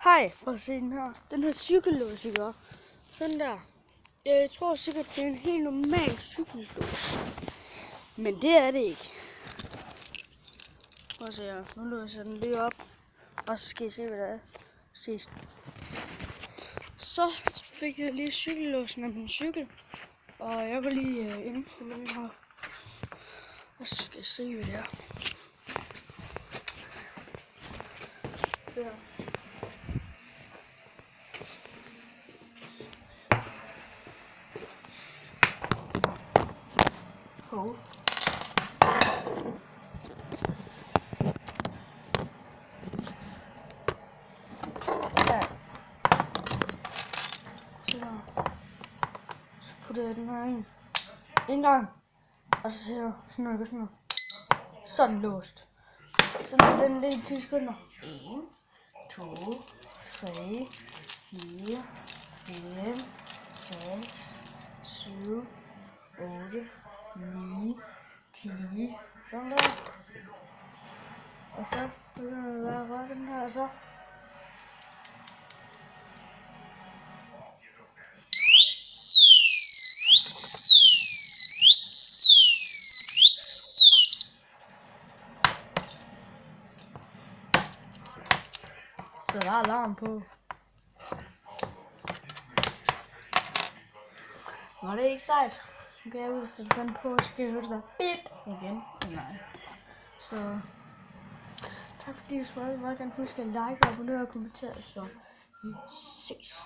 Hej, prøv at se den her. Den her cykellås, ikke? Sådan der. Jeg tror sikkert, det er en helt normal cykellås. Men det er det ikke. Prøv at se her. Nu låser jeg den lige op. Og så skal I se, hvad det er. Ses. Så fik jeg lige cykellåsen af min cykel. Og jeg var lige inde på den her. Og så skal jeg se, hvad det er. Se her. Hov. Ja. Se her. Så putter jeg den her ind. En gang. Og så ser jeg sådan noget, sådan noget. Sådan låst. Så når den lidt i 10 sekunder. 1, 2, 3, 4, 5, 6, 7, 8, 9, 10. Sådan der. Og så begynder det bare at røre den her, og så. Så der er alarm på. Var det ikke sejt? Nu kan jeg ud og sætte den på, så kan jeg høre det der bip igen. Nej. Så tak fordi I så meget. Husk at like, abonnere og kommentere. Så vi ses.